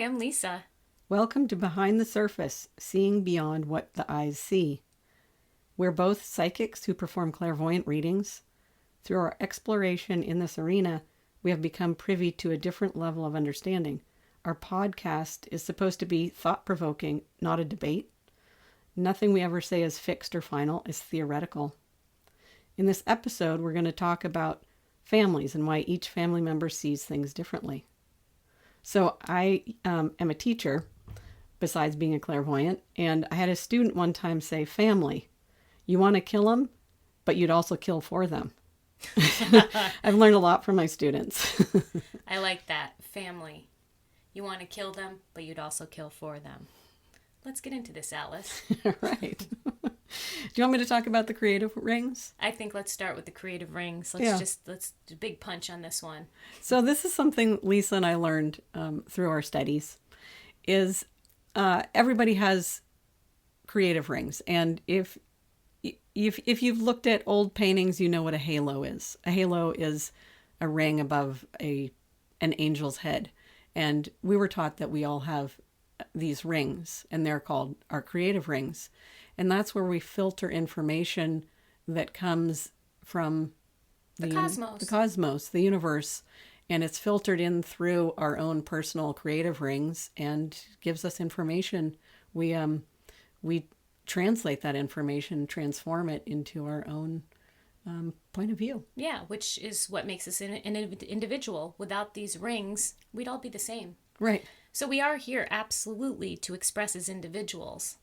I'm Lisa. Welcome to Behind the Surface, seeing beyond what the eyes see. We're both psychics who perform clairvoyant readings. Through our exploration in this arena, we have become privy to a different level of understanding. Our podcast is supposed to be thought-provoking, not a debate. Nothing we ever say is fixed or final, is theoretical. In this episode, we're going to talk about families and why each family member sees things differently. So I am a teacher, besides being a clairvoyant, and I had a student one time say, family, you want to kill them, but you'd also kill for them. I've learned a lot from my students. I like that. Family. You want to kill them, but you'd also kill for them. Let's get into this, Alice. Right. Do you want me to talk about the creative rings? I think let's start with the creative rings. Let's do a big punch on this one. So this is something Lisa and I learned through our studies, is everybody has creative rings. And if you've looked at old paintings, you know what a halo is. A halo is a ring above an angel's head. And we were taught that we all have these rings, and they're called our creative rings. And that's where we filter information that comes from the cosmos, the universe. And it's filtered in through our own personal creative rings and gives us information. We translate that information, transform it into our own point of view. Yeah, which is what makes us an individual. Without these rings, we'd all be the same. Right. So we are here absolutely to express as individuals.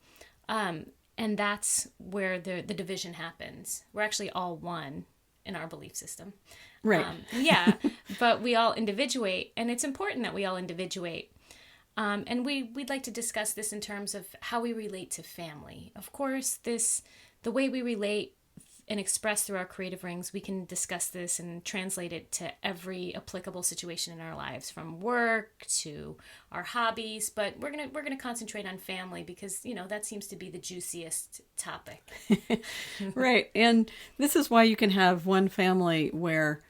And that's where the division happens. We're actually all one in our belief system. Right. Yeah, but we all individuate, and it's important that we all individuate. And we'd like to discuss this in terms of how we relate to family. Of course, the way we relate and express through our creative rings, we can discuss this and translate it to every applicable situation in our lives, from work to our hobbies. But we're gonna concentrate on family because that seems to be the juiciest topic. Right, and this is why you can have one family where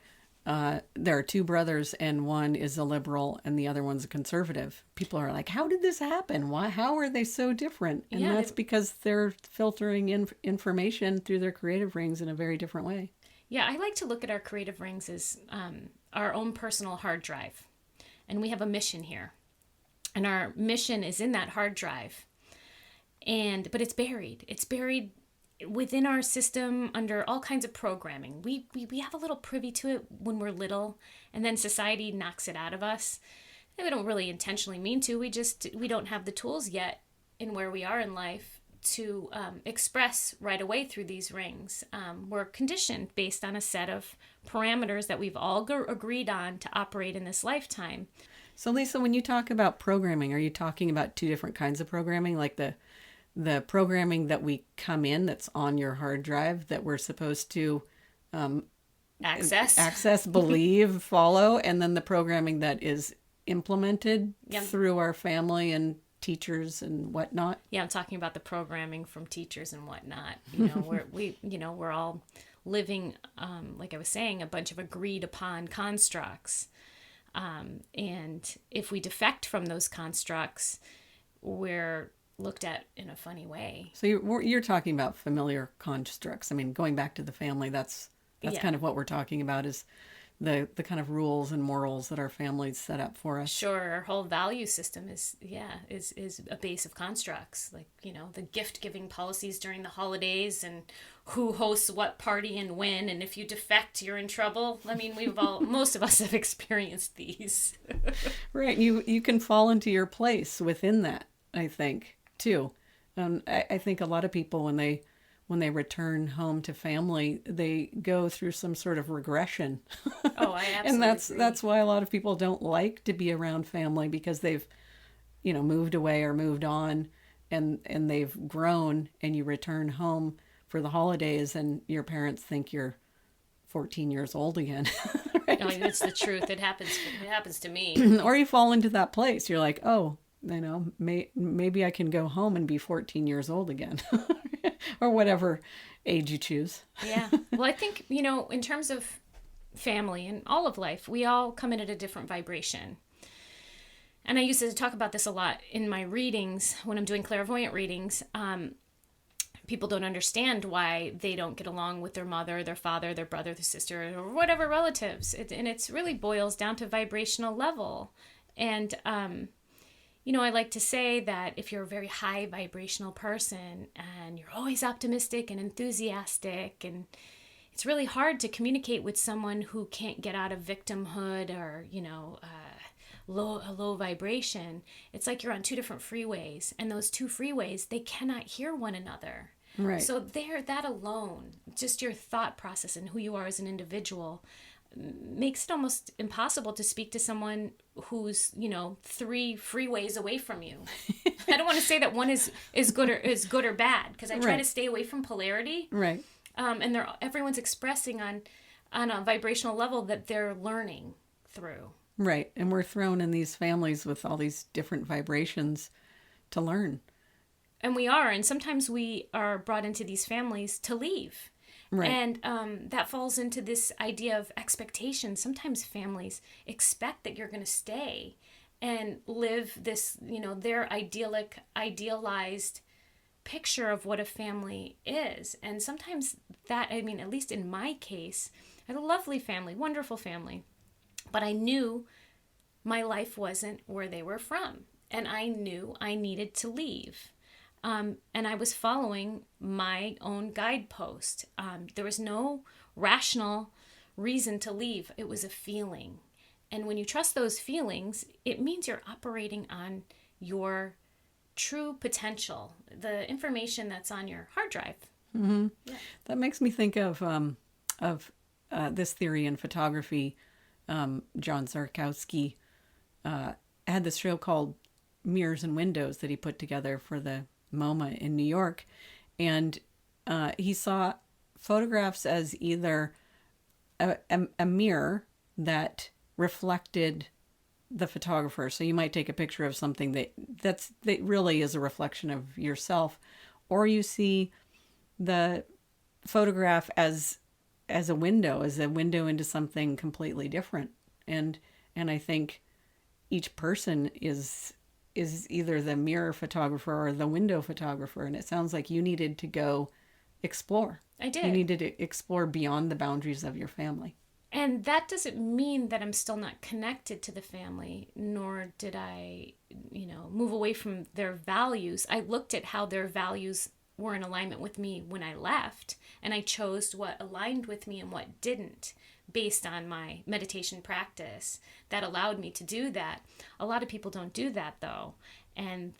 there are two brothers and one is a liberal and the other one's a conservative. People are like, how did this happen? Why? How are they so different? And that's because they're filtering information through their creative rings in a very different way. Yeah, I like to look at our creative rings as our own personal hard drive. And we have a mission here. And our mission is in that hard drive. But it's buried. It's buried within our system under all kinds of programming. We have a little privy to it when we're little, and then society knocks it out of us. And we don't really intentionally mean to. We don't have the tools yet in where we are in life to express right away through these rings. We're conditioned based on a set of parameters that we've all agreed on to operate in this lifetime. So Lisa, when you talk about programming, are you talking about two different kinds of programming, like the programming that we come in that's on your hard drive that we're supposed to access, believe, follow, and then the programming that is implemented through our family and teachers and whatnot? Yeah, I'm talking about the programming from teachers and whatnot. We're all living, like I was saying, a bunch of agreed upon constructs. And if we defect from those constructs, we're looked at in a funny way. So you're talking about familiar constructs. I mean, going back to the family, that's kind of what we're talking about, is the kind of rules and morals that our families set up for us. Sure, our whole value system is a base of constructs, like the gift-giving policies during the holidays and who hosts what party and when, and if you defect, you're in trouble. I mean, most of us have experienced these. Right, you can fall into your place within that, I think, too. I think a lot of people, when they return home to family, they go through some sort of regression. Oh, I absolutely and agree. That's why a lot of people don't like to be around family, because they've moved away or moved on, and they've grown, and you return home for the holidays and your parents think you're 14 years old again. Right? No, it's the truth. It happens to me. Or you fall into that place. You're like, oh, maybe I can go home and be 14 years old again. Or whatever age you choose. Yeah. Well, I think, in terms of family and all of life, we all come in at a different vibration. And I used to talk about this a lot in my readings when I'm doing clairvoyant readings. People don't understand why they don't get along with their mother, their father, their brother, their sister, or whatever relatives. And it's really boils down to vibrational level. And, I like to say that if you're a very high vibrational person and you're always optimistic and enthusiastic, and it's really hard to communicate with someone who can't get out of victimhood or, a low vibration. It's like you're on two different freeways, and those two freeways, they cannot hear one another. Right. So that alone, just your thought process and who you are as an individual, makes it almost impossible to speak to someone who's, 3 freeways away from you. I don't want to say that one is good or bad, because I try to stay away from polarity. Right. And everyone's expressing on a vibrational level that they're learning through. Right. And we're thrown in these families with all these different vibrations to learn. And we are. And sometimes we are brought into these families to leave. Right. And that falls into this idea of expectation. Sometimes families expect that you're going to stay and live this, their idealized picture of what a family is. And sometimes at least in my case, I had a lovely family, wonderful family. But I knew my life wasn't where they were from. And I knew I needed to leave. And I was following my own guidepost. There was no rational reason to leave. It was a feeling. And when you trust those feelings, it means you're operating on your true potential, the information that's on your hard drive. Mm-hmm. Yeah. That makes me think of this theory in photography. John Zarkowski had this show called Mirrors and Windows that he put together for the MoMA in New York. And he saw photographs as either a mirror that reflected the photographer. So you might take a picture of something that really is a reflection of yourself, or you see the photograph as a window into something completely different. And I think each person is either the mirror photographer or the window photographer. And it sounds like you needed to go explore. I did. You needed to explore beyond the boundaries of your family. And that doesn't mean that I'm still not connected to the family, nor did I, move away from their values. I looked at how their values were in alignment with me when I left, and I chose what aligned with me and what didn't based on my meditation practice. That allowed me to do that. A lot of people don't do that, though, and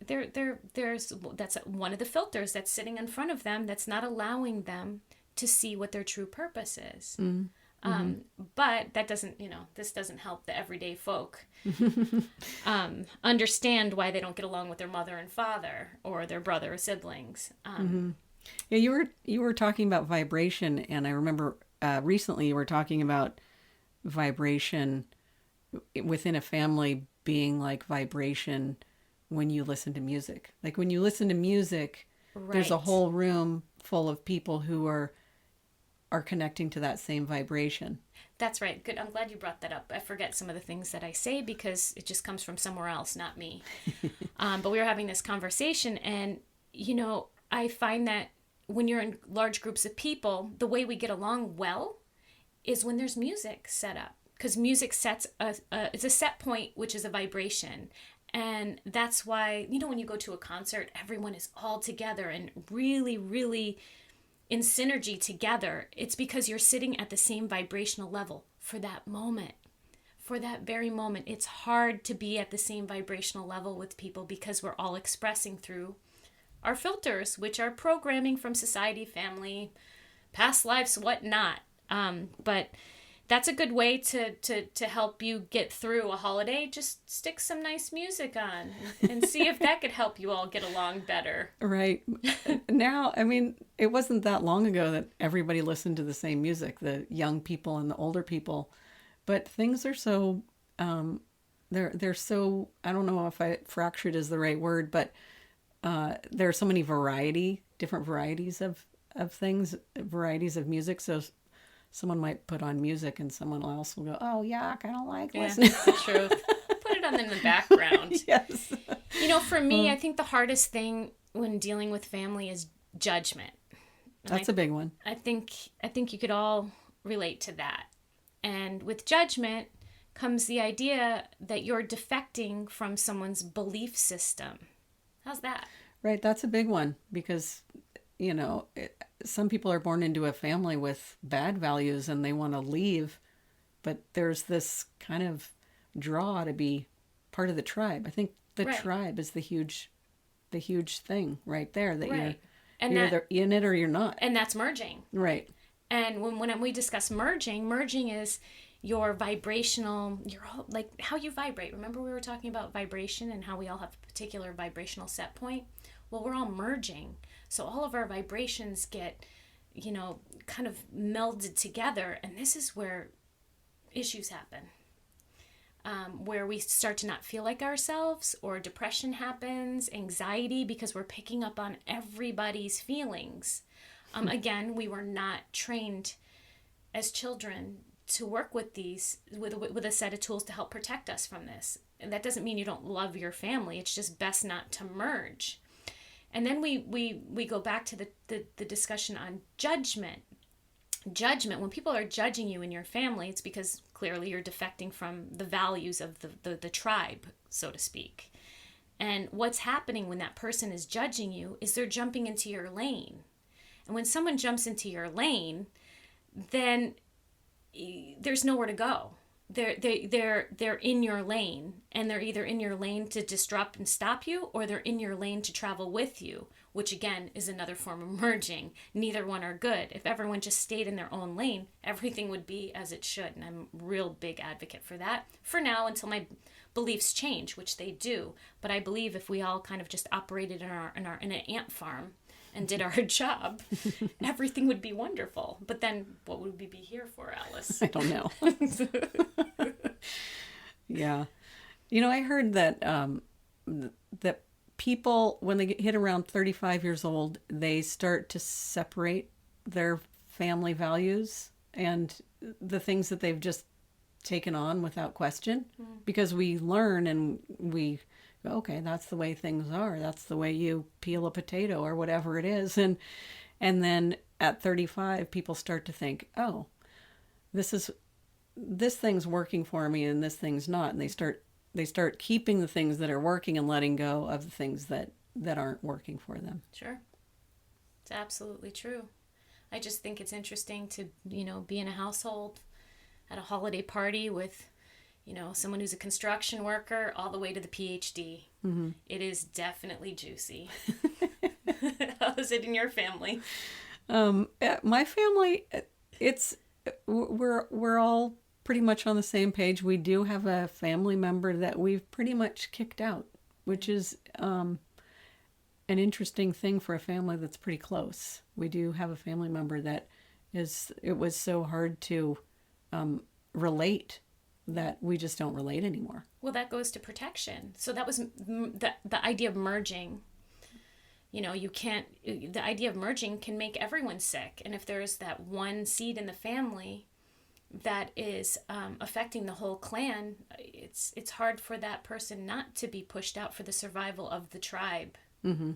that's one of the filters that's sitting in front of them that's not allowing them to see what their true purpose is. Mm-hmm. But that doesn't, this doesn't help the everyday folk understand why they don't get along with their mother and father or their brother or siblings. Yeah, you were talking about vibration, and I remember recently you were talking about vibration within a family being like vibration when you listen to music. Like when you listen to music, right, there's a whole room full of people who are connecting to that same vibration. That's right. Good. I'm glad you brought that up. I forget some of the things that I say because it just comes from somewhere else, not me. But we were having this conversation, and, I find that when you're in large groups of people, the way we get along well is when there's music set up, because music sets it's a set point, which is a vibration. And that's why, when you go to a concert, everyone is all together and really, really in synergy together. It's because you're sitting at the same vibrational level for that moment. For that very moment. It's hard to be at the same vibrational level with people because we're all expressing through our filters, which are programming from society, family, past lives, whatnot. But that's a good way to help you get through a holiday. Just stick some nice music on and see if that could help you all get along better. Right. Now, it wasn't that long ago that everybody listened to the same music, the young people and the older people. But things are so, they're so, I don't know if fractured is the right word, but there are so many different varieties of things, varieties of music. So someone might put on music and someone else will go, oh, yuck, I don't like listening. That's the truth. Put it on in the background. Yes. For me, I think the hardest thing when dealing with family is judgment. That's a big one. I think you could all relate to that. And with judgment comes the idea that you're defecting from someone's belief system. How's that? Right. That's a big one because, some people are born into a family with bad values and they want to leave, but there's this kind of draw to be part of the tribe. I think the tribe is the huge thing right there that you're either in it or you're not. And that's merging. Right. And when we discuss merging is your vibrational, like how you vibrate. Remember we were talking about vibration and how we all have a particular vibrational set point? Well, we're all merging. So all of our vibrations get, kind of melded together. And this is where issues happen. Where we start to not feel like ourselves, or depression happens, anxiety, because we're picking up on everybody's feelings. Again, we were not trained as children to work with these, with a set of tools to help protect us from this. And that doesn't mean you don't love your family. It's just best not to merge. And then we go back to the discussion on judgment. Judgment, when people are judging you in your family, it's because clearly you're defecting from the values of the tribe, so to speak. And what's happening when that person is judging you is they're jumping into your lane. And when someone jumps into your lane, then there's nowhere to go. They're in your lane, and they're either in your lane to disrupt and stop you, or they're in your lane to travel with you, which again is another form of merging. Neither one are good. If everyone just stayed in their own lane, everything would be as it should, and I'm a real big advocate for that for now until my beliefs change, which they do. But I believe if we all kind of just operated in an ant farm and did our job, everything would be wonderful. But then what would we be here for, Alice? I don't know. Yeah. I heard that that people, when they hit around 35 years old, they start to separate their family values and the things that they've just taken on without question, because we learn and we go, okay, that's the way things are. That's the way you peel a potato or whatever it is. And then at 35, people start to think, oh, this thing's working for me and this thing's not. And they start keeping the things that are working and letting go of the things that aren't working for them. Sure. It's absolutely true. I just think it's interesting to, be in a household at a holiday party with, someone who's a construction worker all the way to the PhD. Mm-hmm. It is definitely juicy. How is it in your family? My family, we're all pretty much on the same page. We do have a family member that we've pretty much kicked out, which is an interesting thing for a family that's pretty close. We do have a family member that it was so hard to relate that we just don't relate anymore. Well, that goes to protection. So that was the idea of merging. The idea of merging can make everyone sick. And if there's that one seed in the family that is affecting the whole clan, it's hard for that person not to be pushed out for the survival of the tribe. Mm-hmm.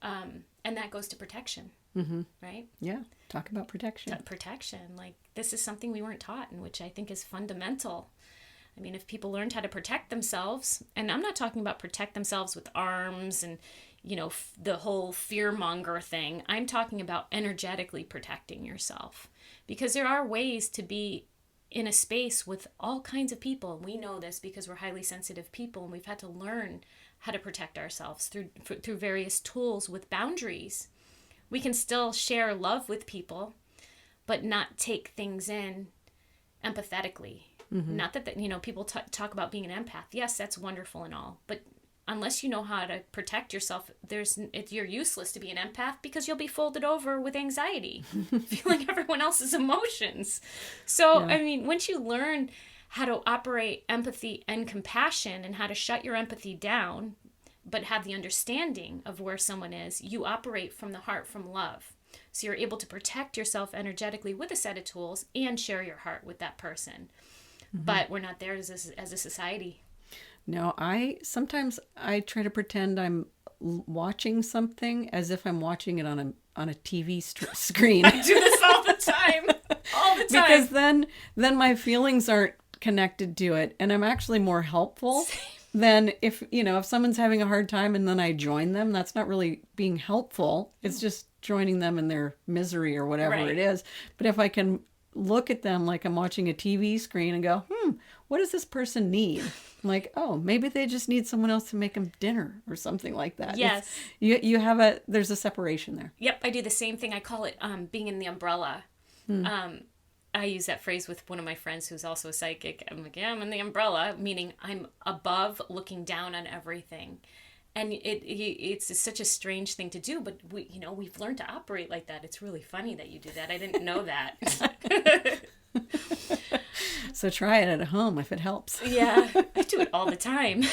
And that goes to protection, mm-hmm. right? Yeah, talk about protection. Protection, like this is something we weren't taught, and which I think is fundamental. I mean, if people learned how to protect themselves, and I'm not talking about protect themselves with arms and, the whole fear-monger thing. I'm talking about energetically protecting yourself. Because there are ways to be in a space with all kinds of people. And we know this because we're highly sensitive people, and we've had to learn how to protect ourselves through various tools with boundaries. We can still share love with people, but not take things in empathetically. Mm-hmm. Not that people talk about being an empath. Yes, that's wonderful and all, but unless you know how to protect yourself, you're useless to be an empath, because you'll be folded over with anxiety, feeling everyone else's emotions. So, yeah. I mean, once you learn how to operate empathy and compassion and how to shut your empathy down, but have the understanding of where someone is, you operate from the heart, from love. So you're able to protect yourself energetically with a set of tools and share your heart with that person. Mm-hmm. But we're not there as a society. No, I try to pretend I'm watching something as if I'm watching it on a TV screen. I do this all the time. All the time. Because then my feelings aren't connected to it, and I'm actually more helpful than if someone's having a hard time and then I join them. That's not really being helpful. It's just joining them in their misery or whatever it is. But if I can look at them like I'm watching a TV screen and go, what does this person need? I'm like, oh, maybe they just need someone else to make them dinner or something like that. Yes. There's a separation there. Yep, I do the same thing. I call it being in the umbrella. I use that phrase with one of my friends who's also a psychic. I'm like, yeah, I'm in the umbrella, meaning I'm above looking down on everything. And it's such a strange thing to do, but we've learned to operate like that. It's really funny that you do that. I didn't know that. So try it at home if it helps. Yeah, I do it all the time.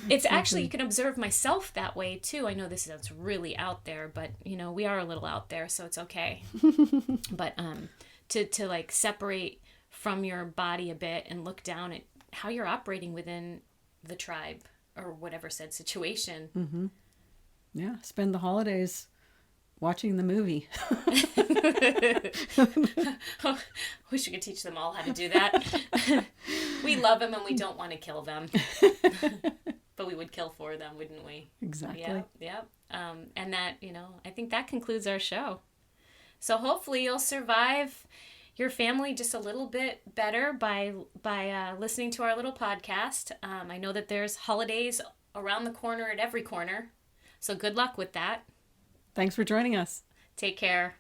It's actually, you can observe myself that way too. I know this sounds really out there, but we are a little out there, so it's okay. But to like separate from your body a bit and look down at how you're operating within the tribe or whatever said situation. Mm-hmm. Yeah, spend the holidays watching the movie. Wish we could teach them all how to do that. We love them and we don't want to kill them. But we would kill for them, wouldn't we? Exactly. Yeah. And that, I think that concludes our show. So hopefully you'll survive your family just a little bit better by listening to our little podcast. I know that there's holidays around the corner at every corner. So good luck with that. Thanks for joining us. Take care.